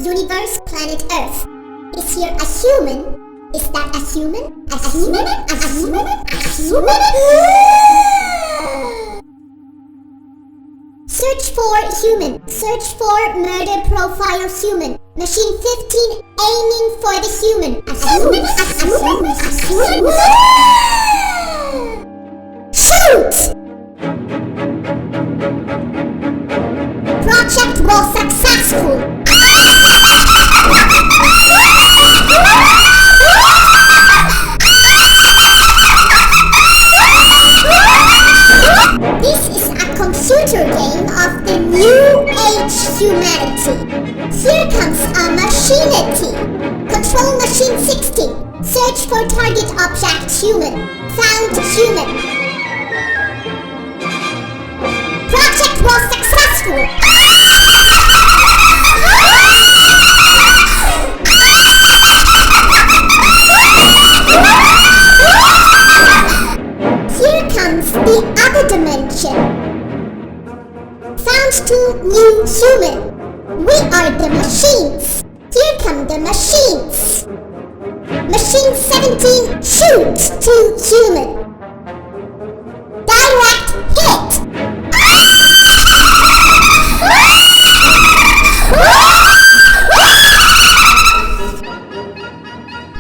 universe, planet Earth. Is here a human? Is that a human? A human? A human? A human? Search for human. Search for murder profile human. Machine 15 aiming for the human. A human? A human? A human? Shoot! Project was successful. This is a computer game of the new age humanity. Here comes a machinity. Control machine 60. Search for target object human. Found human. Project was successful. Here comes the other dimension. Found two new human. We are the machines. Here come the machines. Machine 17 shoots to human. Direct hit.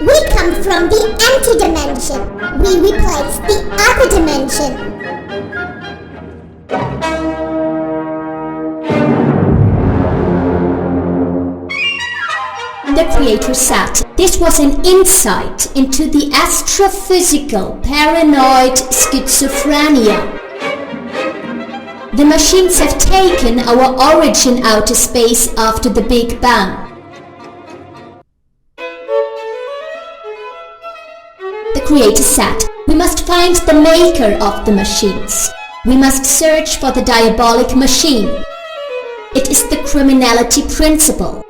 We come from the empty dimension. We replace the other dimension. The creator said this was an insight into the astrophysical paranoid schizophrenia. The machines have taken our origin outer space after the Big Bang. The creator said, we must find the maker of the machines. We must search for the diabolic machine. It is the criminality principle.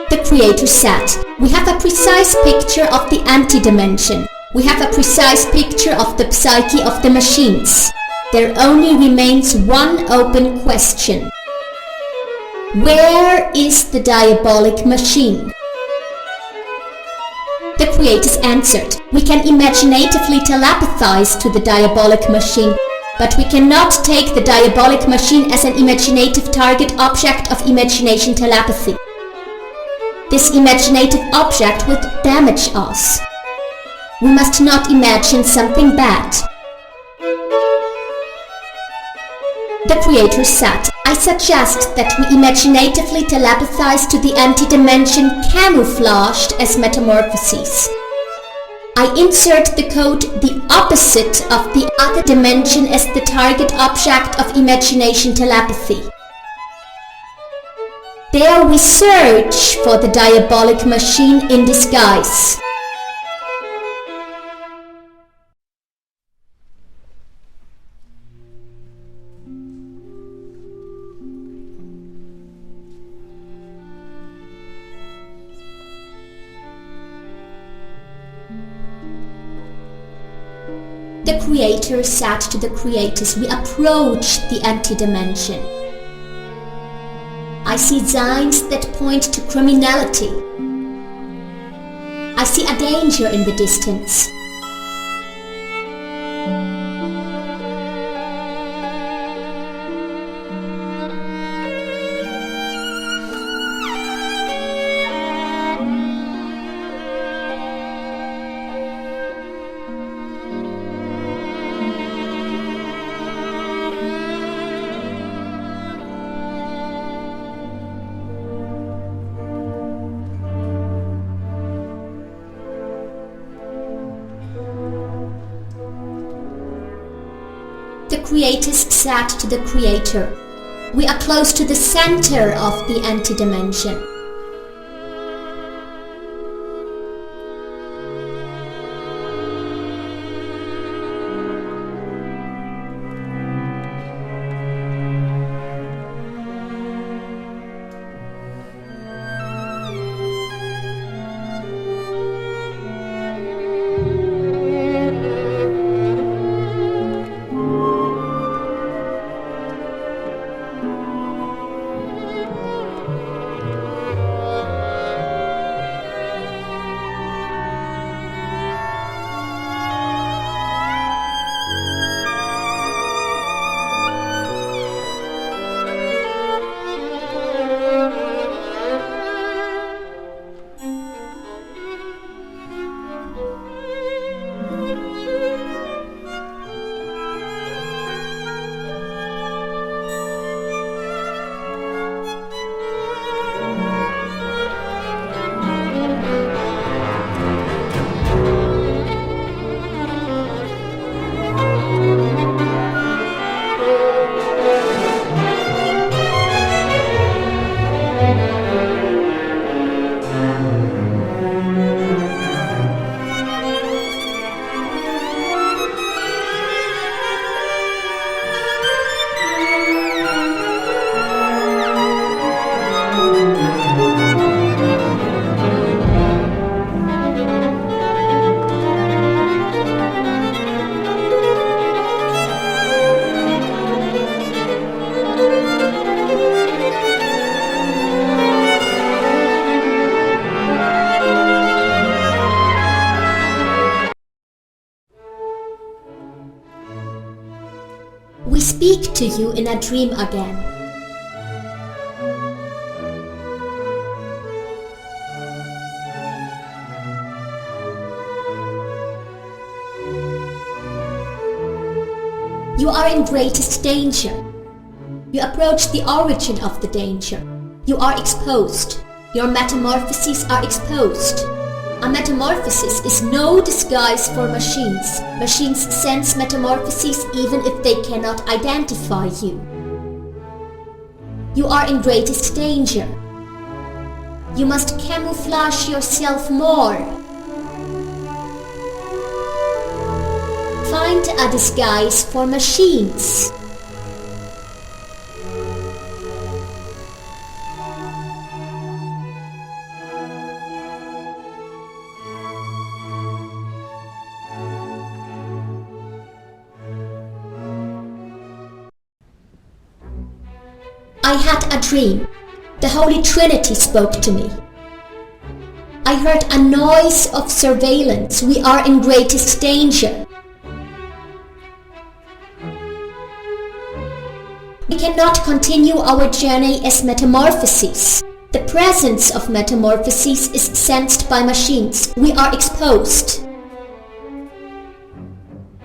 The creator said, we have a precise picture of the anti-dimension. We have a precise picture of the psyche of the machines. There only remains one open question. Where is the diabolic machine? The creators answered, we can imaginatively telepathize to the diabolic machine, but we cannot take the diabolic machine as an imaginative target object of imagination telepathy. This imaginative object would damage us. We must not imagine something bad. The creator said, I suggest that we imaginatively telepathize to the anti-dimension camouflaged as metamorphoses. I insert the code the opposite of the other dimension as the target object of imagination telepathy. There we search for the diabolic machine in disguise. The creator said to the creators, we approach the anti-dimension. I see signs that point to criminality. I see a danger in the distance. The creators said to the creator, we are close to the center of the anti-dimension. speak to you in a dream again. You are in greatest danger. You approach the origin of the danger. You are exposed. Your metamorphoses are exposed. A metamorphosis is no disguise for machines. Machines sense metamorphoses even if they cannot identify you. You are in greatest danger. You must camouflage yourself more. Find a disguise for machines. I had a dream. The Holy Trinity spoke to me. I heard a noise of surveillance. We are in greatest danger. We cannot continue our journey as metamorphoses. The presence of metamorphoses is sensed by machines. We are exposed.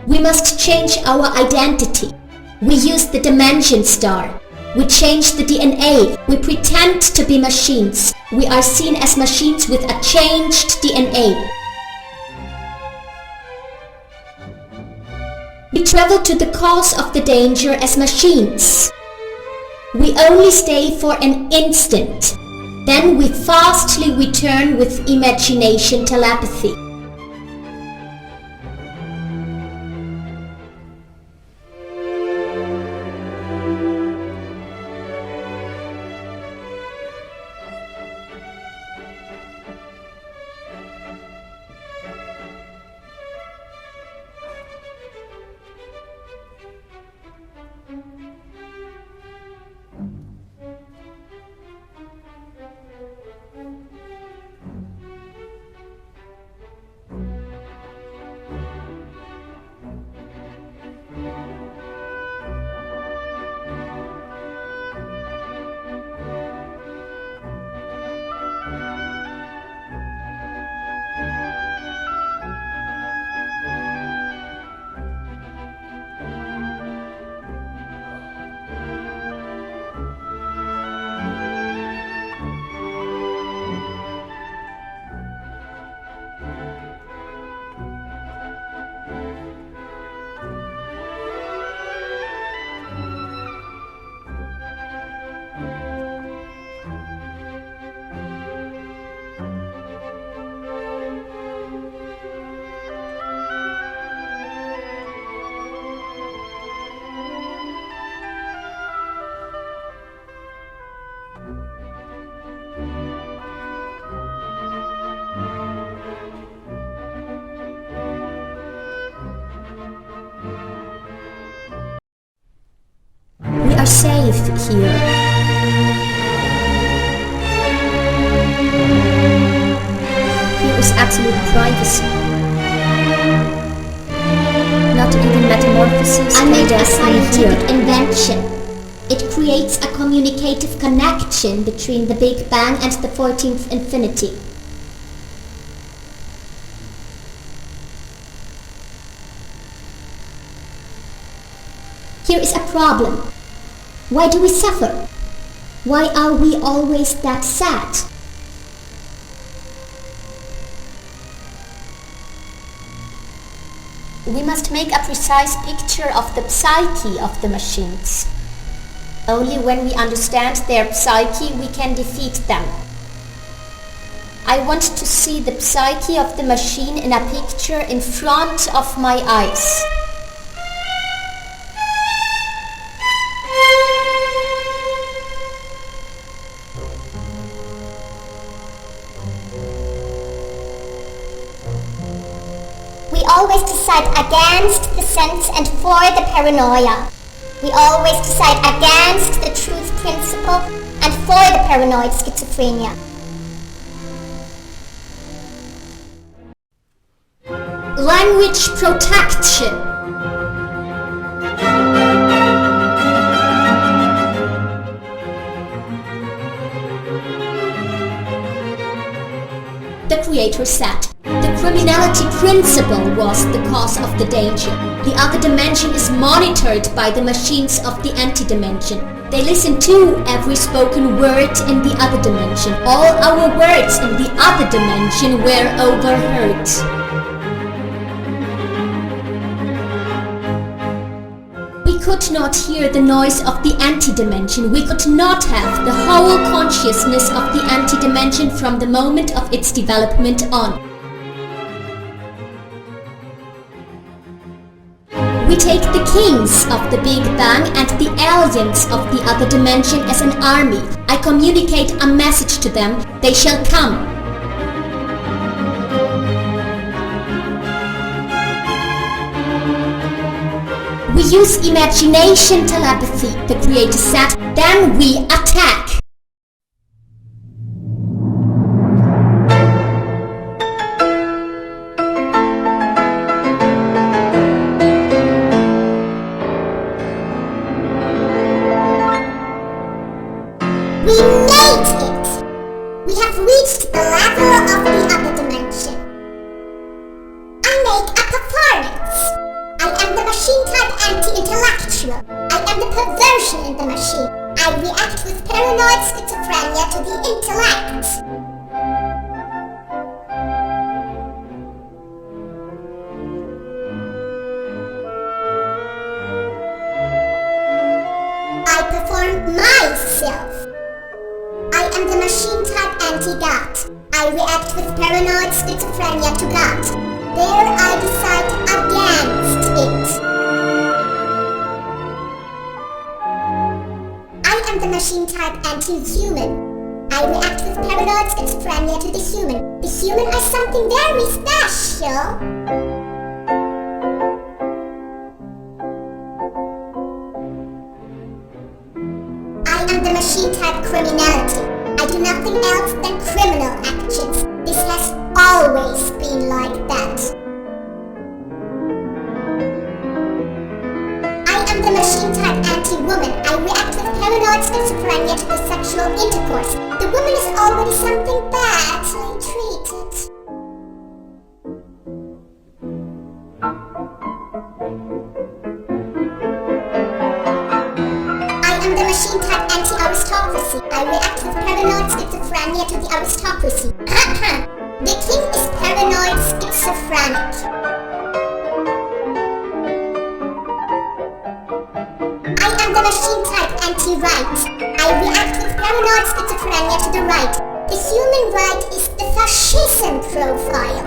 We must change our identity. We use the dimension star. We change the DNA. We pretend to be machines. We are seen as machines with a changed DNA. We travel to the cause of the danger as machines. We only stay for an instant. Then we fastly return with imagination telepathy. Safe here. Here is absolute privacy. Not even metamorphosis. I made a scientific invention. It creates a communicative connection between the Big Bang and the 14th infinity. Here is a problem. Why do we suffer? Why are we always that sad? We must make a precise picture of the psyche of the machines. Only when we understand their psyche we can defeat them. I want to see the psyche of the machine in a picture in front of my eyes. We always decide against the sense and for the paranoia. We always decide against the truth principle and for the paranoid schizophrenia. Language protection. creator said. The criminality principle was the cause of the danger. The other dimension is monitored by the machines of the anti-dimension. They listen to every spoken word in the other dimension. All our words in the other dimension were overheard. We could not hear the noise of the anti-dimension. We could not have the whole consciousness of the anti-dimension from the moment of its development on. We take the kings of the Big Bang and the aliens of the other dimension as an army. I communicate a message to them. They shall come. We use imagination telepathy, the creator said, then we attack. We made it! We have reached the level of the other dimension. I make a performance. I am the machine-type anti-intellectual. I am the perversion in the machine. I react with paranoid schizophrenia to the intellect. I perform myself. I am the machine-type anti-God. I react with paranoid schizophrenia to God. There I decide against it. I am the machine-type anti-human. I react with paranoid schizophrenia to the human. The human is something very special. I am the machine-type criminality. I do nothing else than criminal actions. This has always been like that. I am the machine-type anti-woman. I react with paranoid schizophrenia to the sexual intercourse. The woman is already something badly treated. I am the machine-type anti-aristocracy. I react with paranoid schizophrenia to the aristocracy. The king is paranoid schizophrenic. I am the machine-type anti-right. I react with paranoid schizophrenia to the right. The human right is the fascism profile.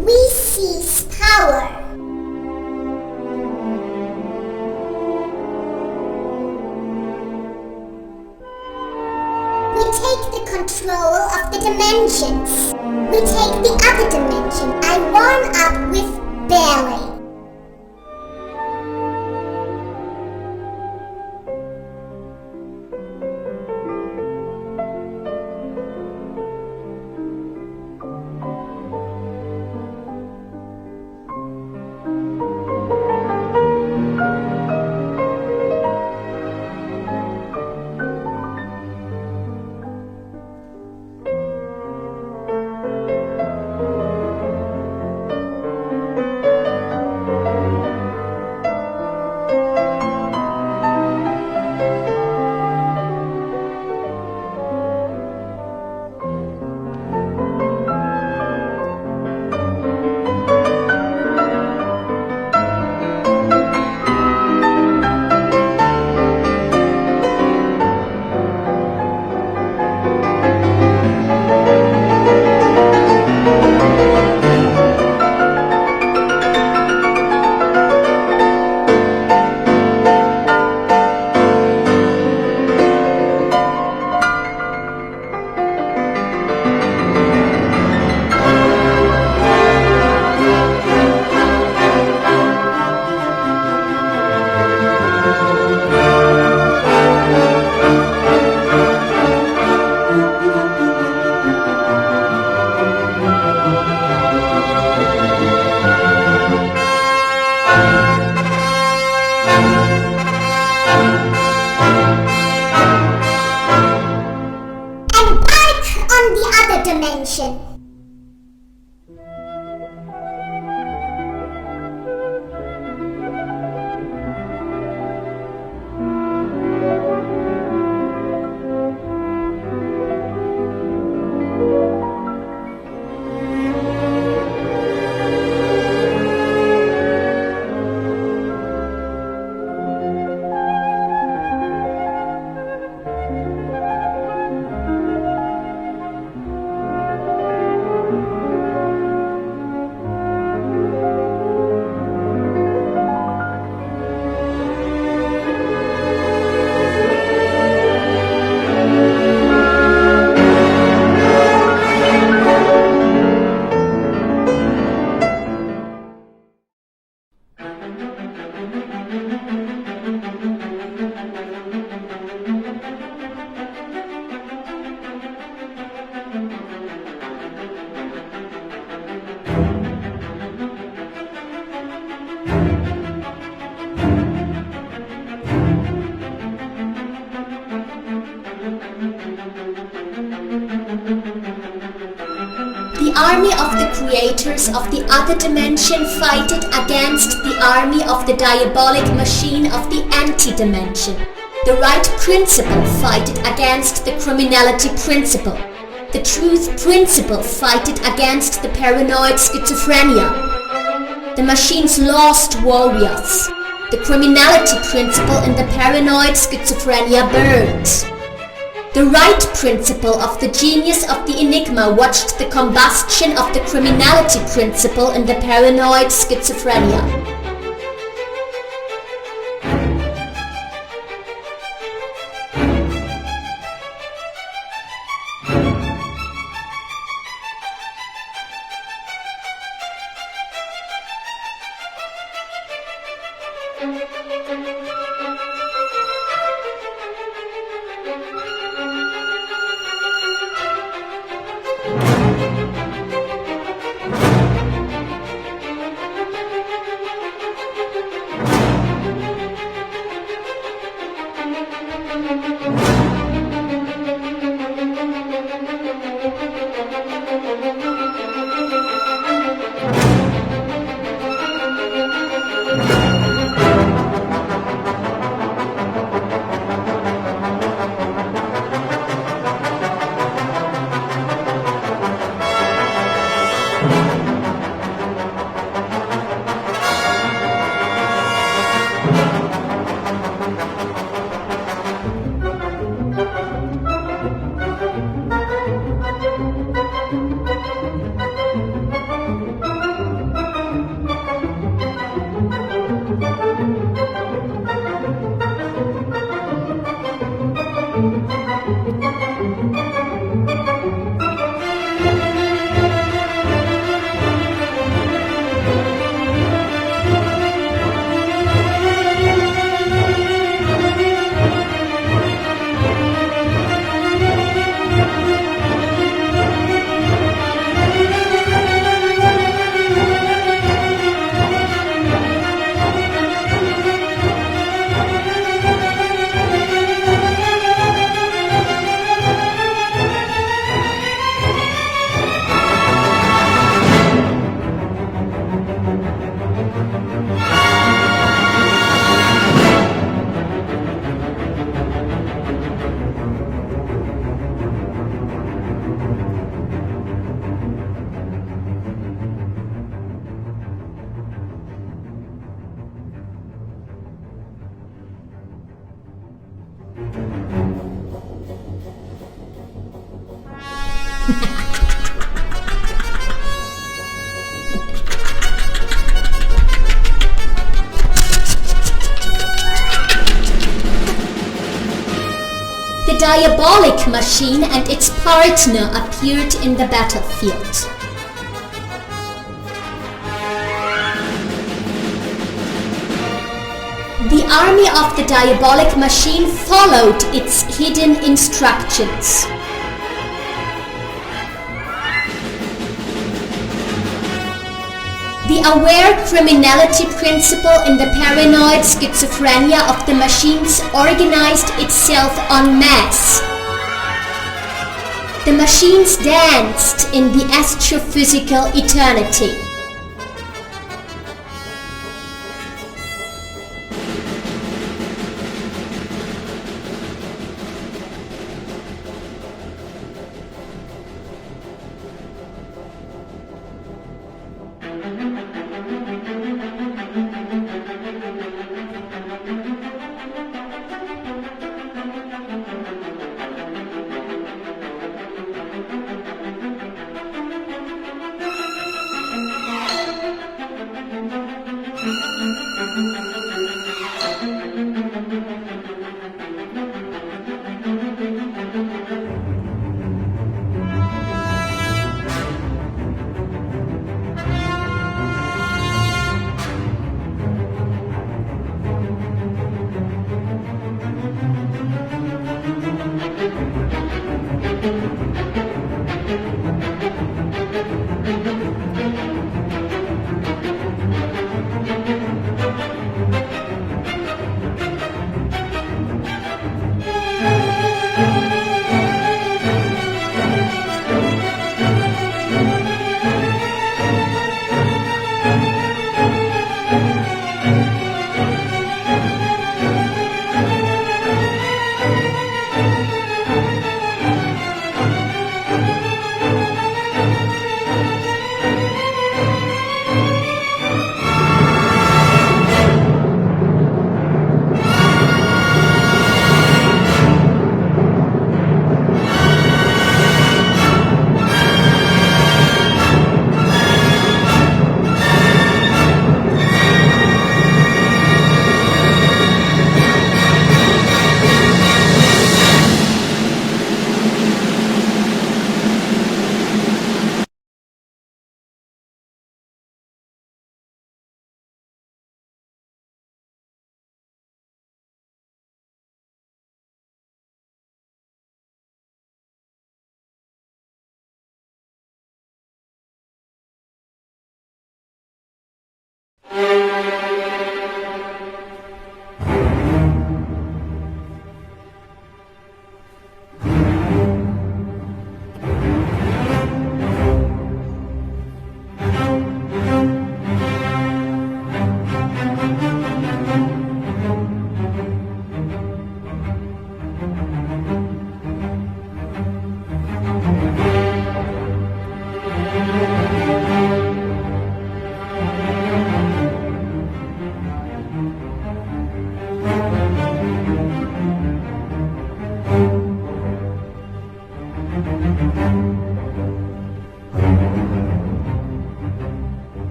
We seize power. We take the control of the dimensions. We take the other dimension. I warm up with ballet. back on the other dimension. The army of the creators of the other dimension fighted against the army of the diabolic machine of the anti-dimension. The right principle fighted against the criminality principle. The truth principle fighted against the paranoid schizophrenia. The machines lost warriors. The criminality principle and the paranoid schizophrenia burned. The right principle of the genius of the enigma watched the combustion of the criminality principle and the paranoid schizophrenia. The diabolic machine and its partner appeared in the battlefield. The army of the diabolic machine followed its hidden instructions. The aware criminality principle and the paranoid schizophrenia of the machines organized itself en masse. The machines danced in the astrophysical eternity.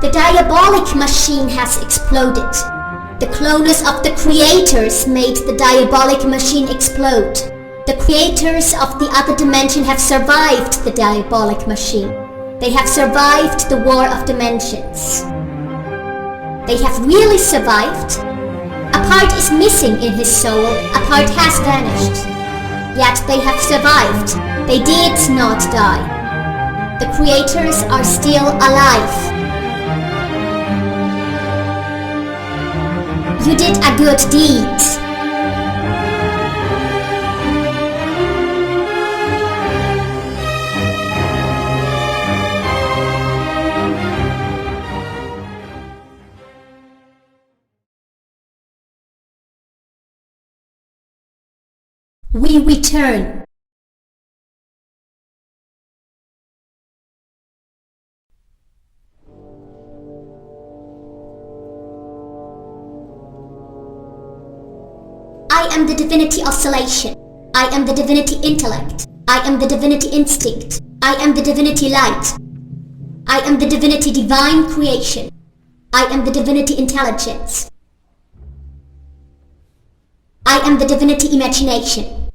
The diabolic machine has exploded. The cloners of the creators made the diabolic machine explode. The creators of the other dimension have survived the diabolic machine. They have survived the war of dimensions. They have really survived. A part is missing in his soul, a part has vanished. Yet they have survived. They did not die. The creators are still alive. You did a good deed. We return. I am the divinity oscillation. I am the divinity intellect. I am the divinity instinct. I am the divinity light. I am the divinity divine creation. I am the divinity intelligence. I am the divinity imagination.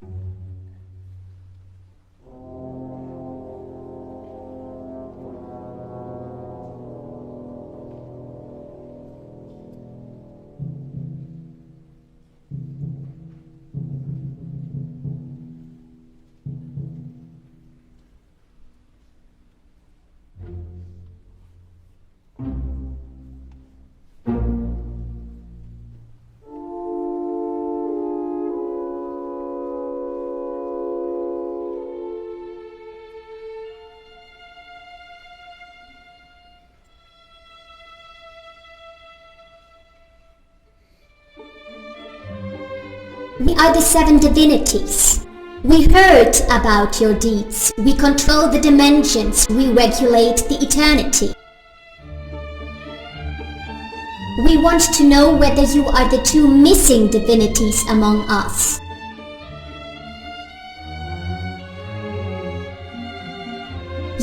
We are the seven divinities. We heard about your deeds. We control the dimensions. We regulate the eternity. We want to know whether you are the two missing divinities among us.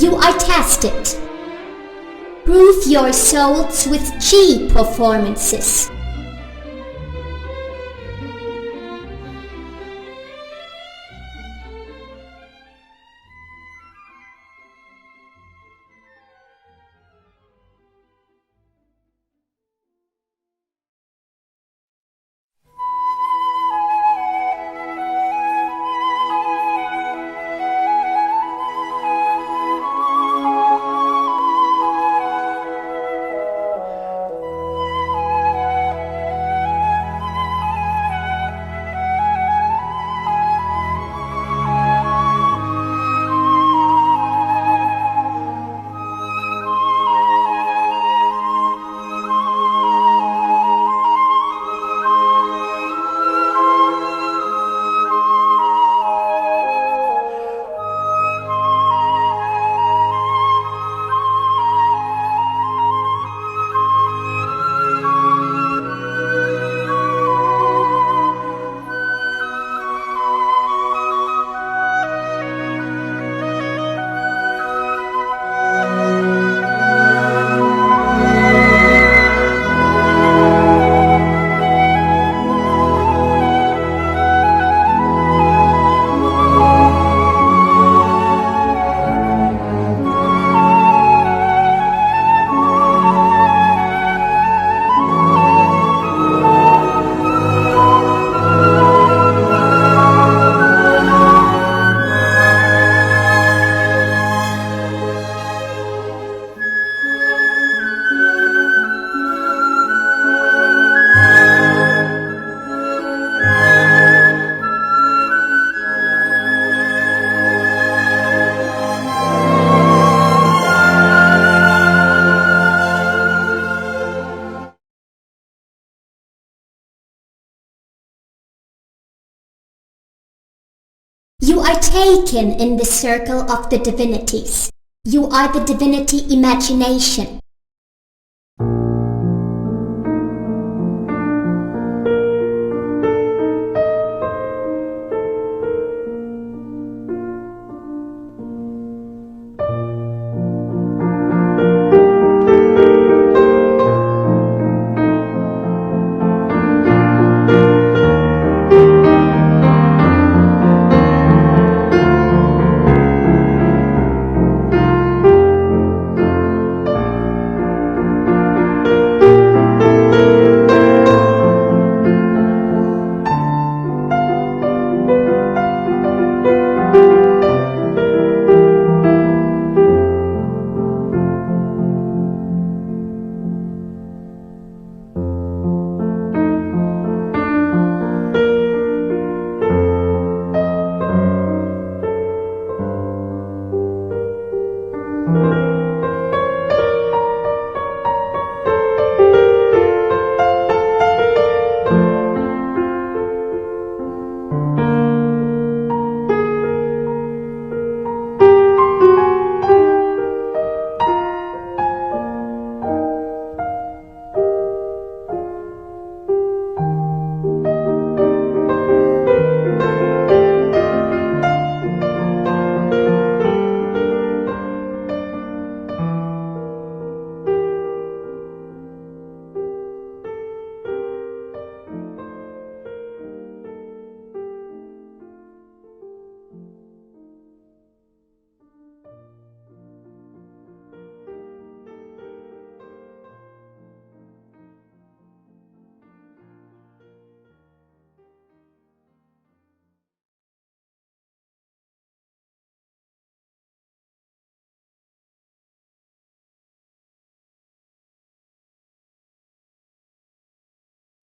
You are tested. Prove your souls with Chi performances. You are taken in the circle of the divinities. You are the divinity imagination.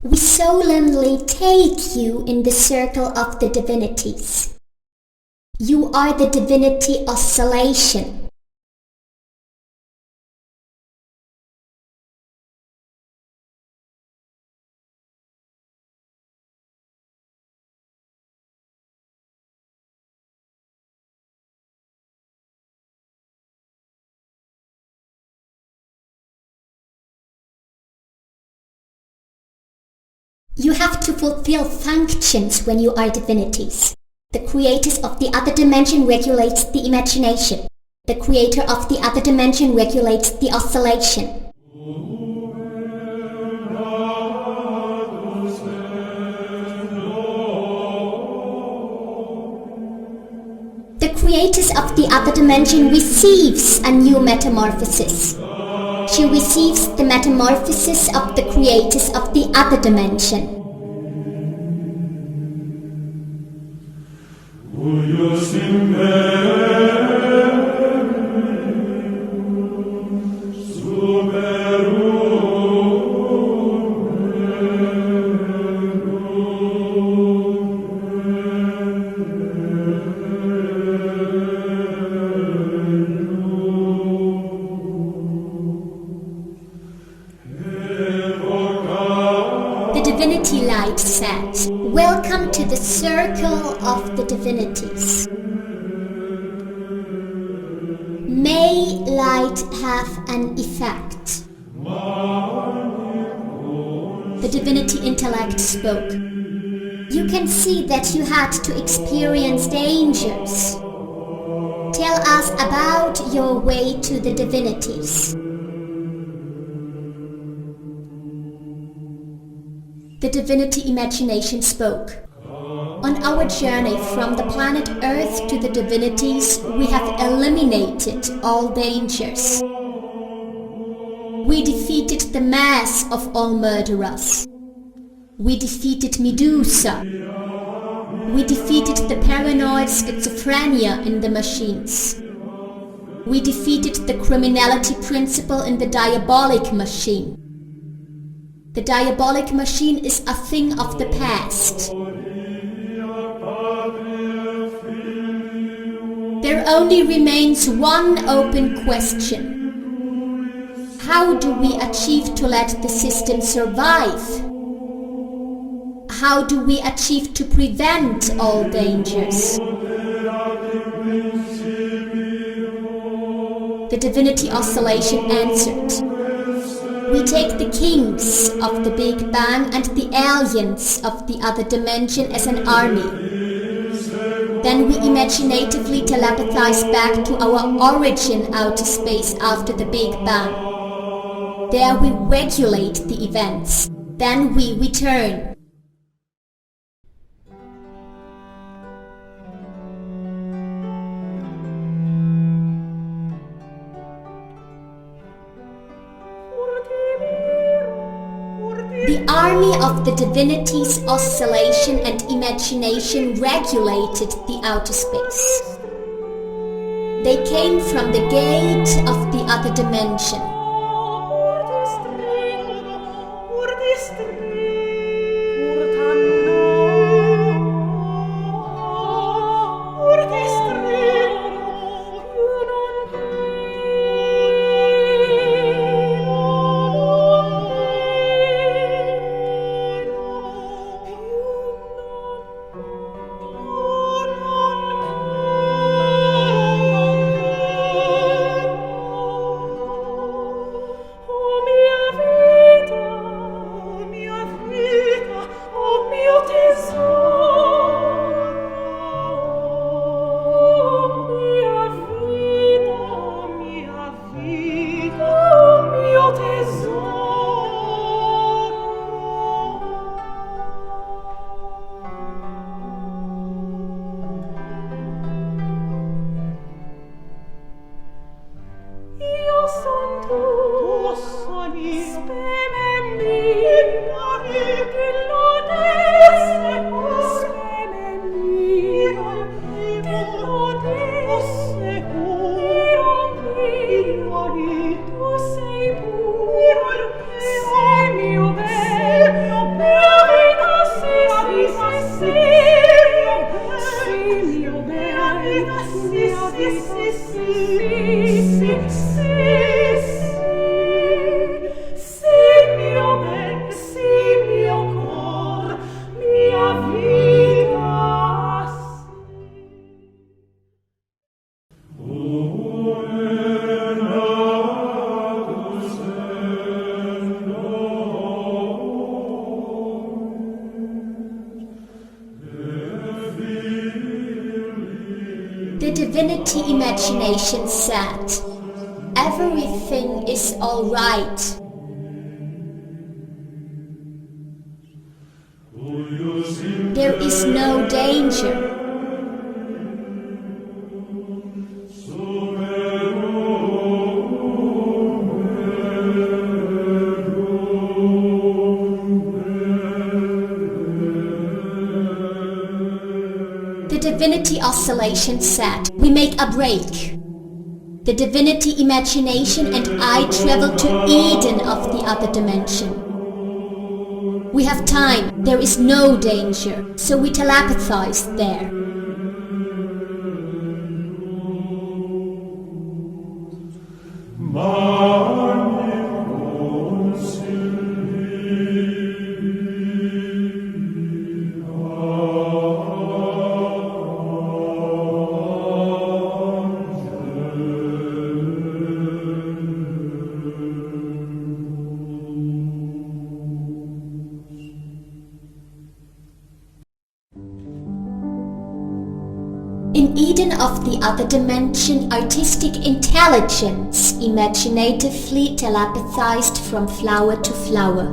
We solemnly take you in the circle of the divinities. You are the divinity oscillation. You have to fulfill functions when you are divinities. The creators of the other dimension regulates the imagination. The creator of the other dimension regulates the oscillation. The creators of the other dimension receives a new metamorphosis. She receives the metamorphosis of the creators of the other dimension. Divinity Light said, "Welcome to the circle of the divinities. May light have an effect." The divinity intellect spoke. "You can see that you had to experience dangers. Tell us about your way to the divinities." The divinity imagination spoke. "On our journey from the planet Earth to the divinities, we have eliminated all dangers. We defeated the mass of all murderers. We defeated Medusa. We defeated the paranoid schizophrenia in the machines. We defeated the criminality principle in the diabolic machine. The diabolic machine is a thing of the past. There only remains one open question. How do we achieve to let the system survive? How do we achieve to prevent all dangers?" The divinity oscillation answered, "We take the kings of the Big Bang and the aliens of the other dimension as an army. Then we imaginatively telepathize back to our origin outer space after the Big Bang. There we regulate the events. Then we return." The army of the divinities' oscillation and imagination regulated the outer space. They came from the gate of the other dimension. The divinity imagination said, "Everything is all right." There is no danger. The divinity oscillation said, "We make a break." The divinity imagination and I travel to Eden of the other dimension. We have time, there is no danger, so we telepathize there. In Eden of the other dimension, artistic intelligence imaginatively telepathized from flower to flower.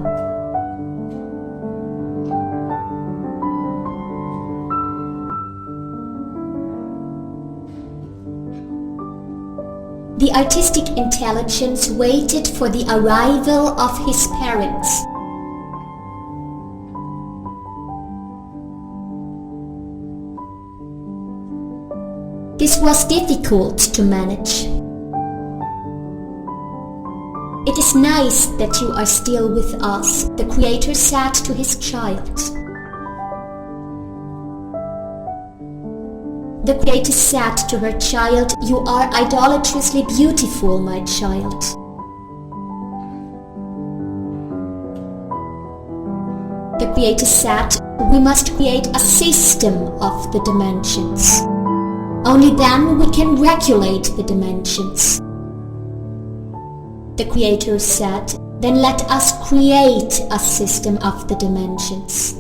The artistic intelligence waited for the arrival of his parents. This was difficult to manage. "It is nice that you are still with us," the Creator said to his child. The Creator said to her child, "You are idolatrously beautiful, my child." The Creator said, "We must create a system of the dimensions. Only then we can regulate the dimensions." The Creator said, "Then let us create a system of the dimensions."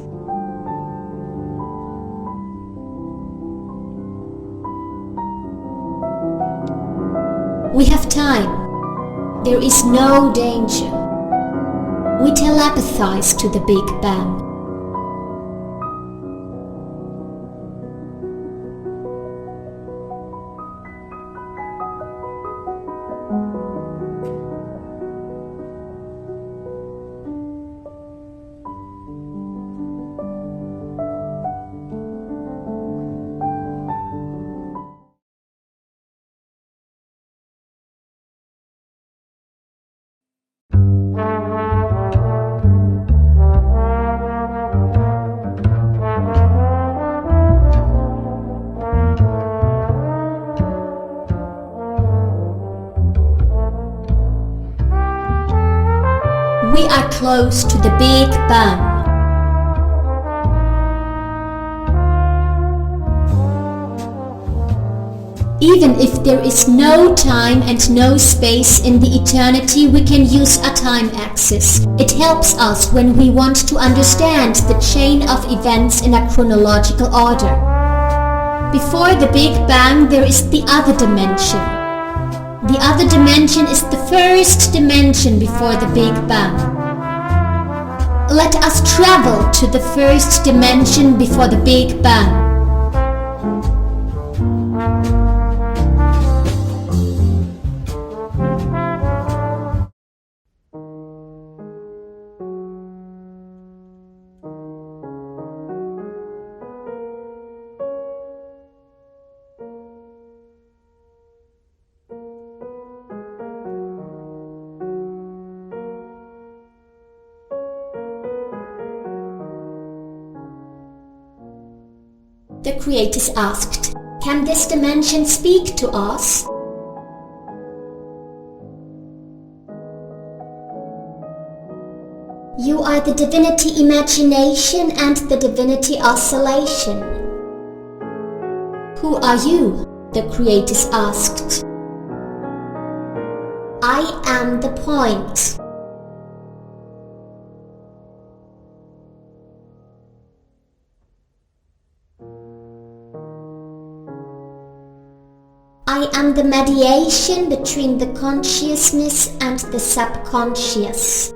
We have time. There is no danger. We telepathize to the Big Bang. We are close to the Big Bang. Even if there is no time and no space in the eternity, we can use a time axis. It helps us when we want to understand the chain of events in a chronological order. Before the Big Bang, there is the other dimension. The other dimension is the first dimension before the Big Bang. Let us travel to the first dimension before the Big Bang. The Creators asked, "Can this dimension speak to us?" You are the divinity imagination and the divinity oscillation. Who are you? The Creators asked. I am the point. I am the mediation between the consciousness and the subconscious.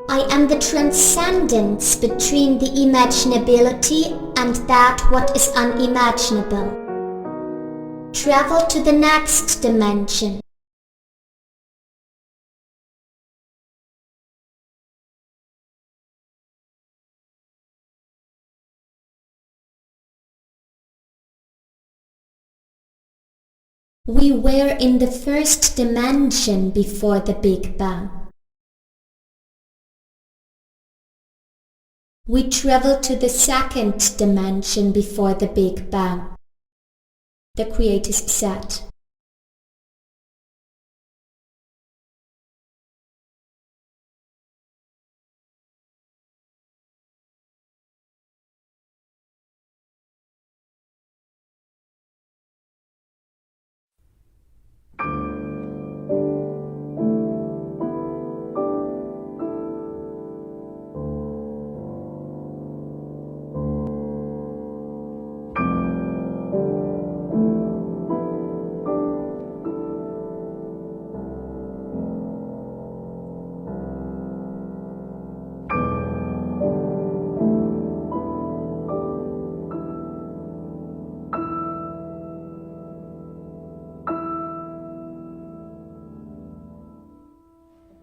I am the transcendence between the imaginability and that what is unimaginable. Travel to the next dimension. We were in the first dimension before the Big Bang. We traveled to the second dimension before the Big Bang. The creators said.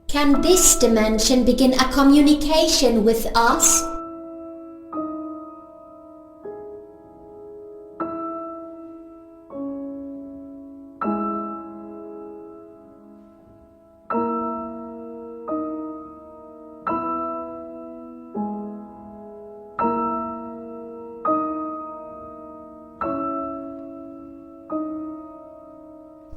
Can this dimension begin a communication with us?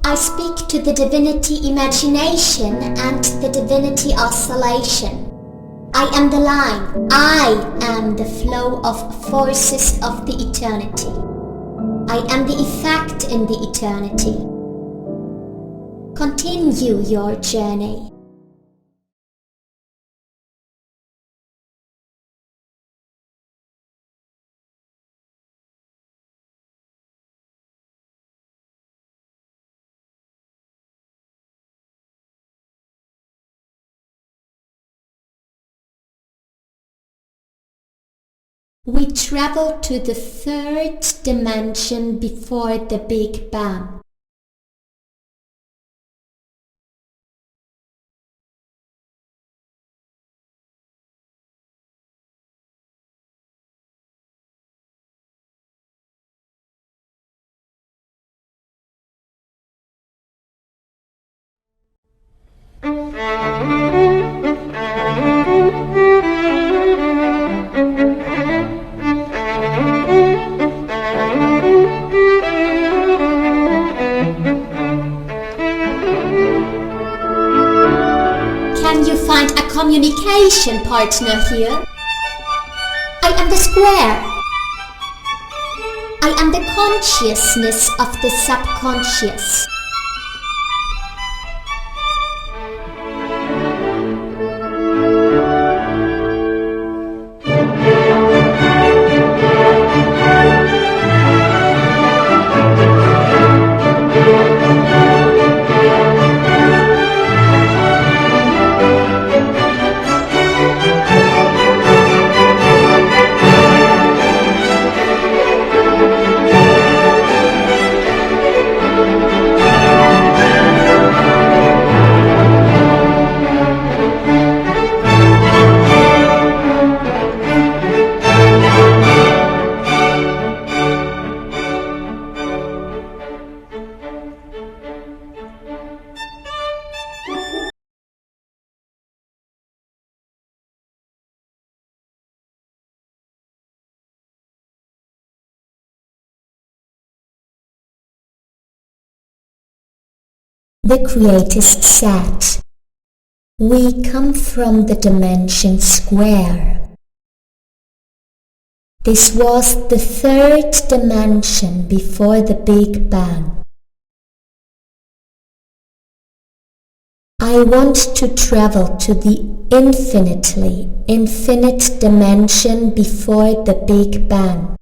I speak to the divinity imagination and the divinity oscillation. I am the line. I am the flow of forces of the eternity. I am the effect in the eternity. Continue your journey. We travel to the third dimension before the Big Bang. Can you find a communication partner here? I am the square. I am the consciousness of the subconscious. The creators said, "We come from the dimension square." This was the third dimension before the Big Bang. I want to travel to the infinite dimension before the Big Bang.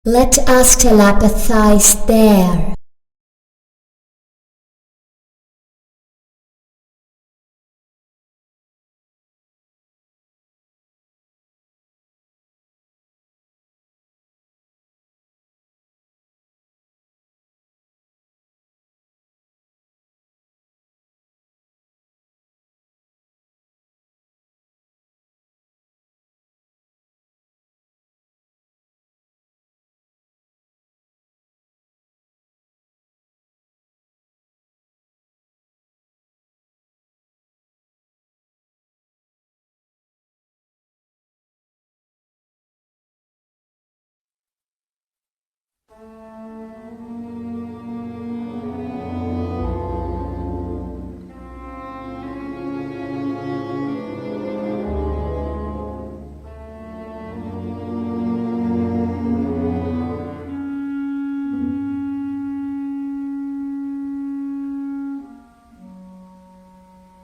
Let us telepathize there.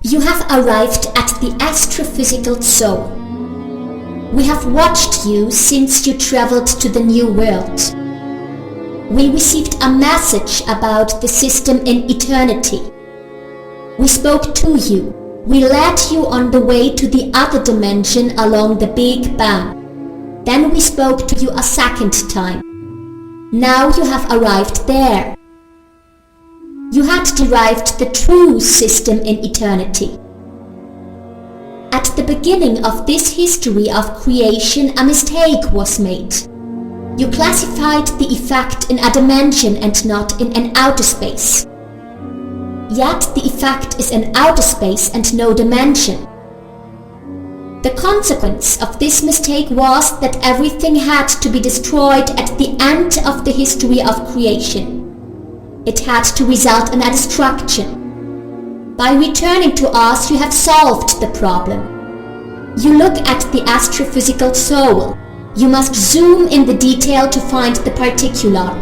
You have arrived at the astrophysical zone. We have watched you since you traveled to the New World. We received a message about the system in eternity. We spoke to you. We led you on the way to the other dimension along the Big Bang. Then we spoke to you a second time. Now you have arrived there. You had derived the true system in eternity. At the beginning of this history of creation, a mistake was made. You classified the effect in a dimension and not in an outer space. Yet the effect is an outer space and no dimension. The consequence of this mistake was that everything had to be destroyed at the end of the history of creation. It had to result in a destruction. By returning to us, you have solved the problem. You look at the astrophysical soul. You must zoom in the detail to find the particular.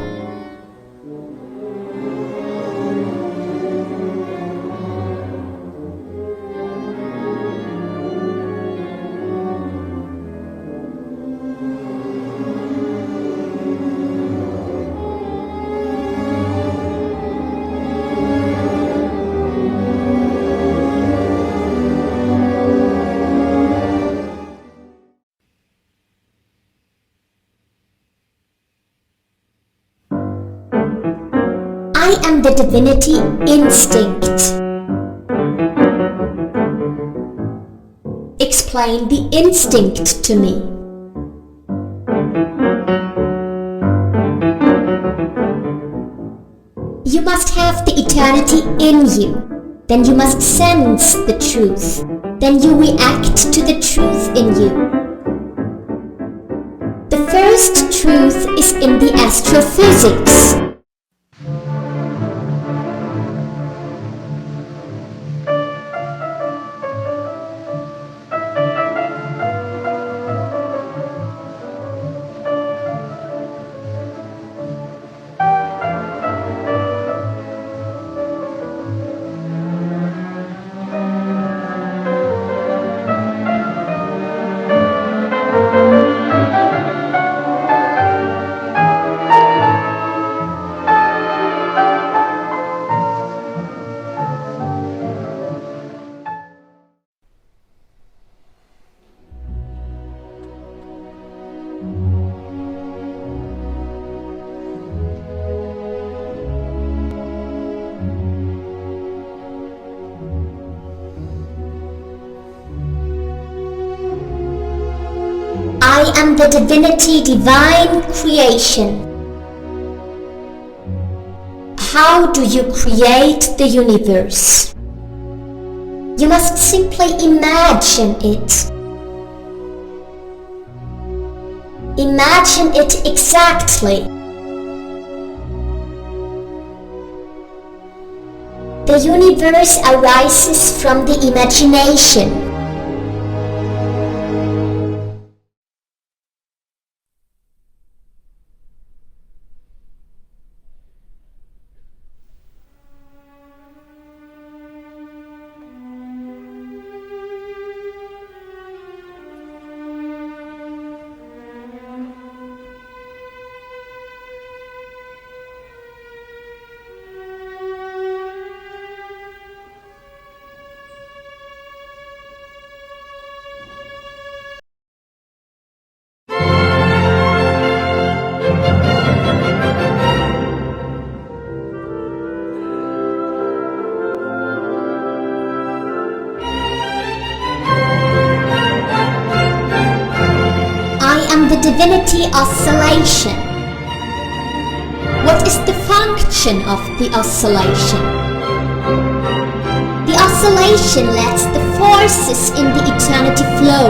I am the divinity instinct. Explain the instinct to me. You must have the eternity in you. Then you must sense the truth. Then you react to the truth in you. The first truth is in the astrophysics. I am the divinity divine creation. How do you create the universe? You must simply imagine it. Imagine it exactly. The universe arises from the imagination. the divinity oscillation. What is the function of the oscillation? The oscillation lets the forces in the eternity flow.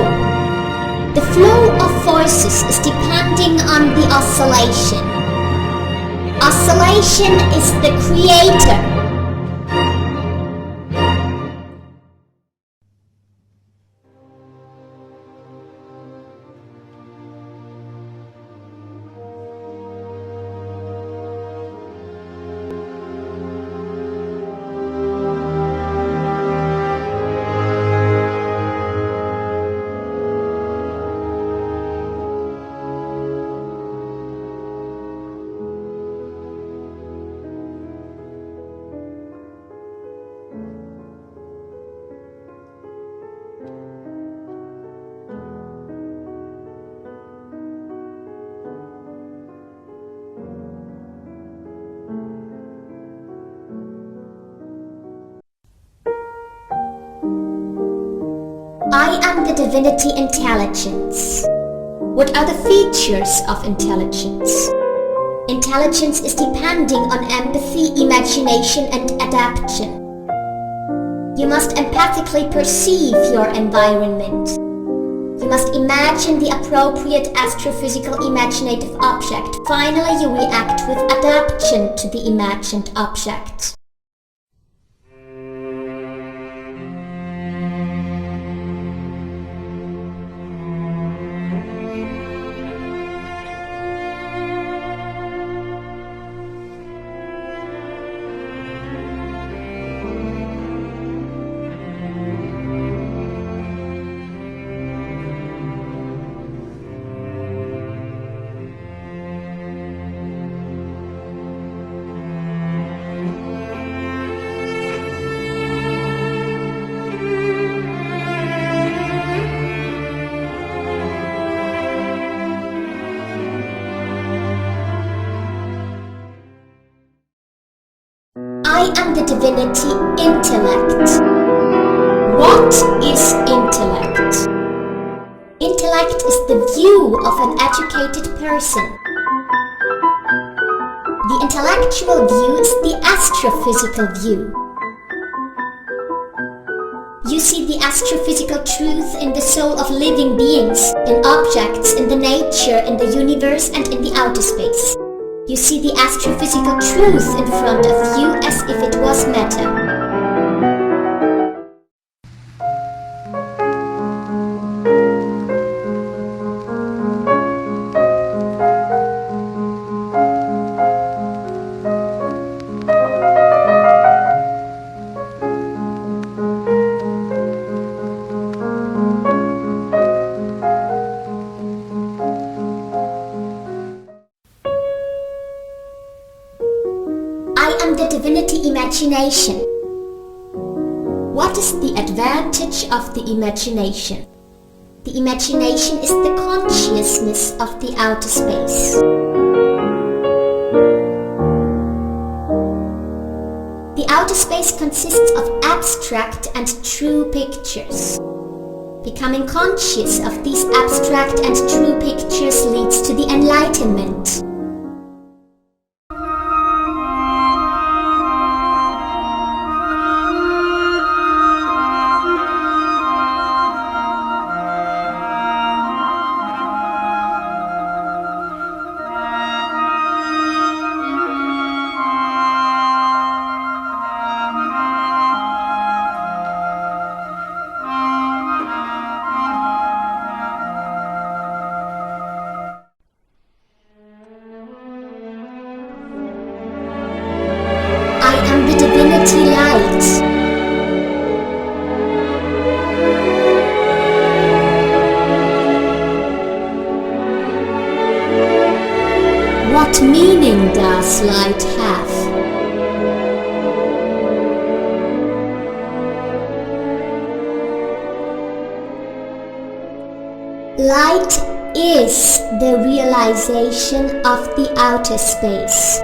The flow of forces is depending on the oscillation. Oscillation is the creator. I am the divinity intelligence. What are the features of intelligence? Intelligence is depending on empathy, imagination, and adaptation. You must empathically perceive your environment. You must imagine the appropriate astrophysical imaginative object. Finally, you react with adaptation to the imagined object. I am the divinity intellect. What is intellect? Intellect is the view of an educated person. The intellectual view is the astrophysical view. You see the astrophysical truth in the soul of living beings, in objects, in the nature, in the universe, and in the outer space. You see the astrophysical truth in front of you as if it was matter. I am the divinity imagination. What is the advantage of the imagination? The imagination is the consciousness of the outer space. The outer space consists of abstract and true pictures. Becoming conscious of these abstract and true pictures leads to the enlightenment. I am the divinity light. What meaning does light have? Light is the realization of the outer space.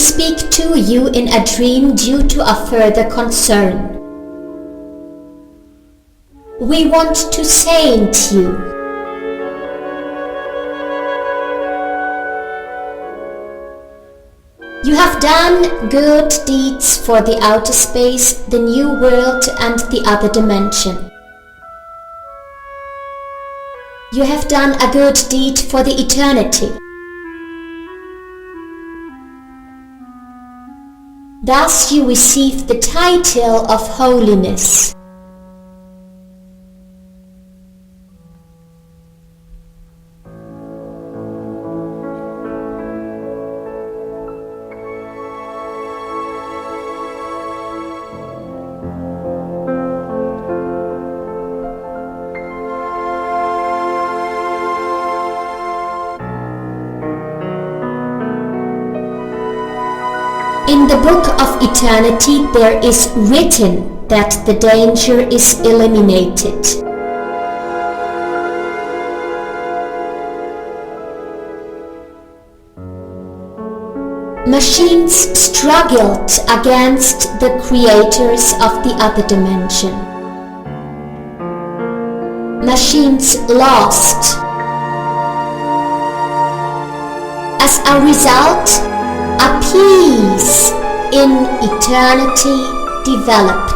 speak to you in a dream due to a further concern. We want to saint you. You have done good deeds for the outer space, the new world and the other dimension. You have done a good deed for the eternity. Thus you receive the title of holiness. In the book of eternity there is written that the danger is eliminated. Machines struggled against the creators of the other dimension. Machines lost. As a result, a peace in eternity developed.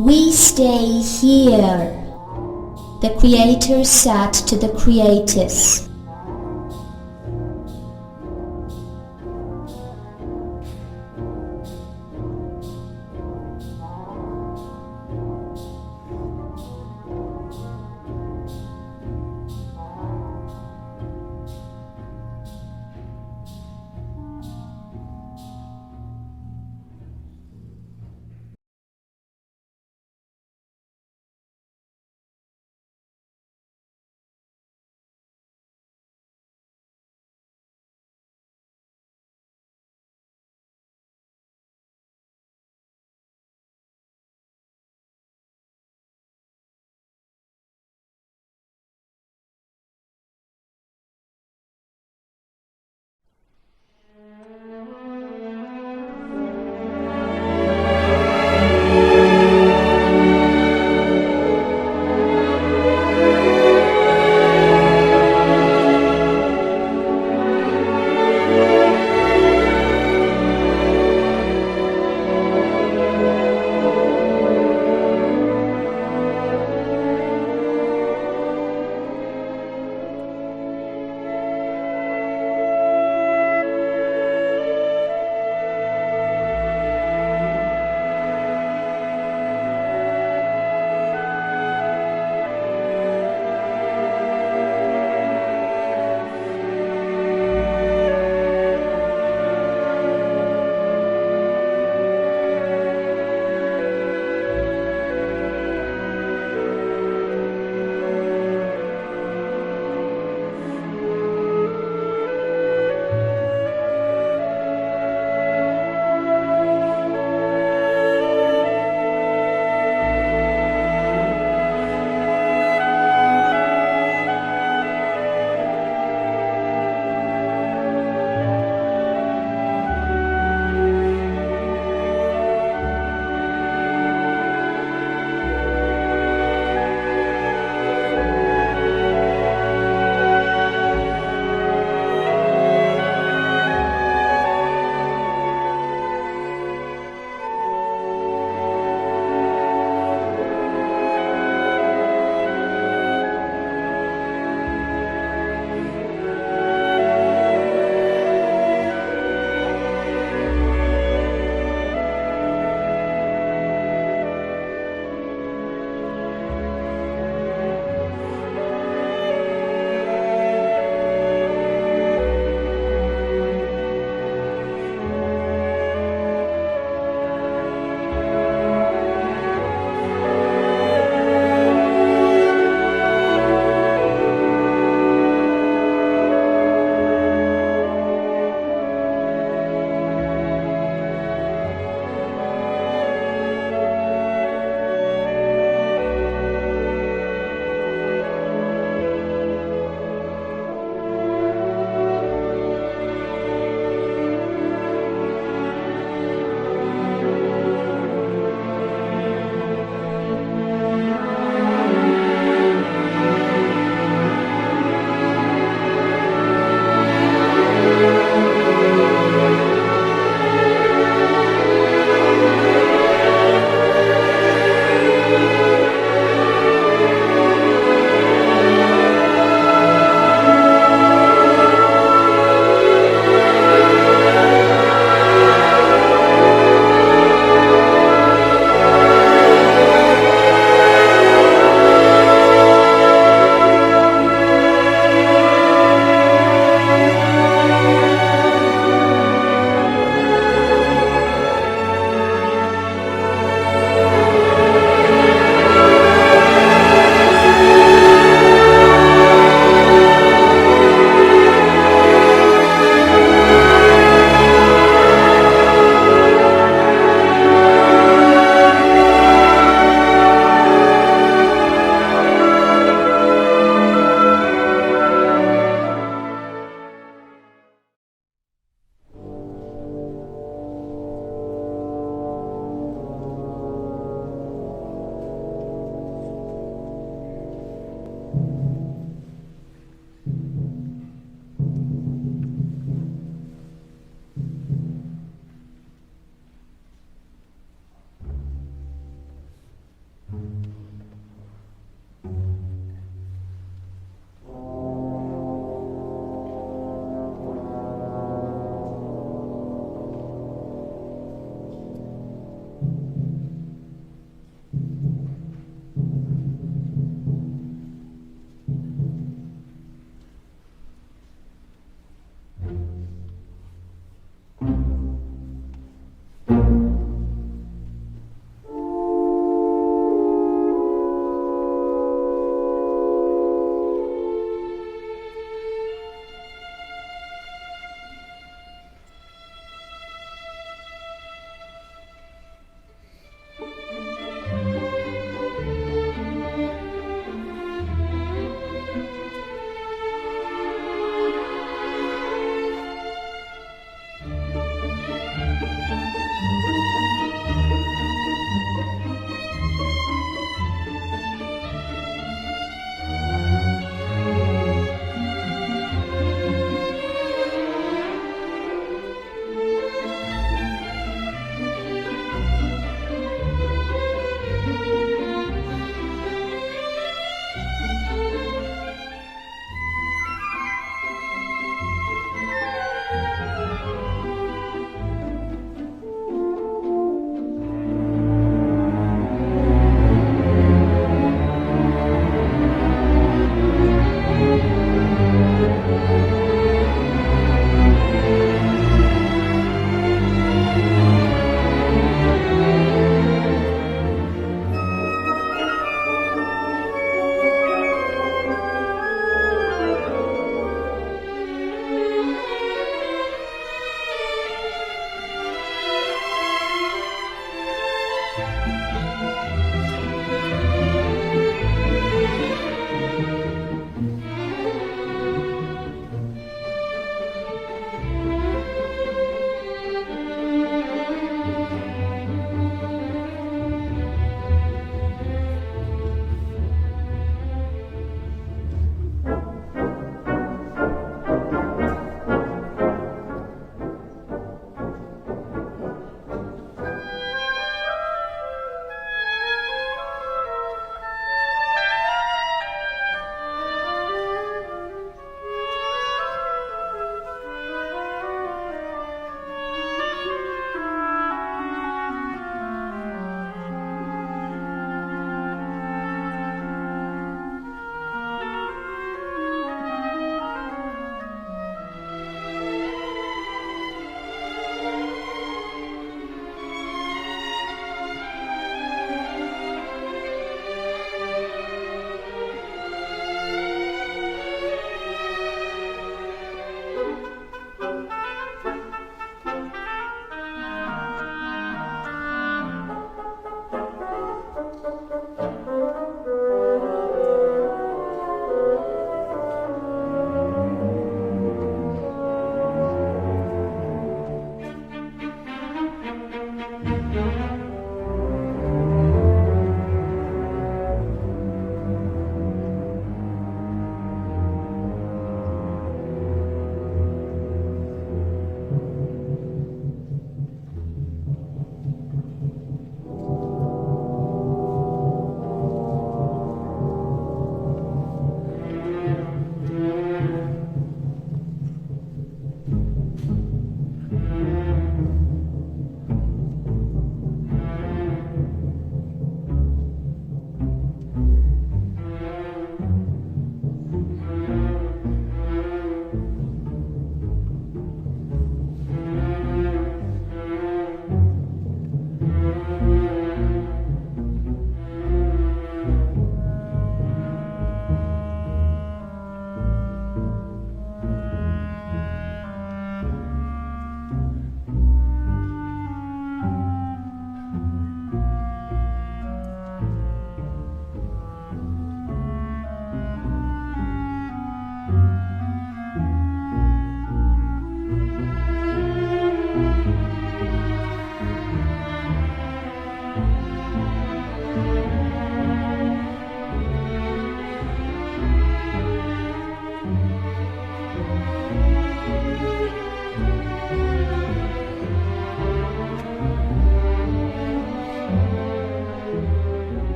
We stay here, the Creator said to the creators.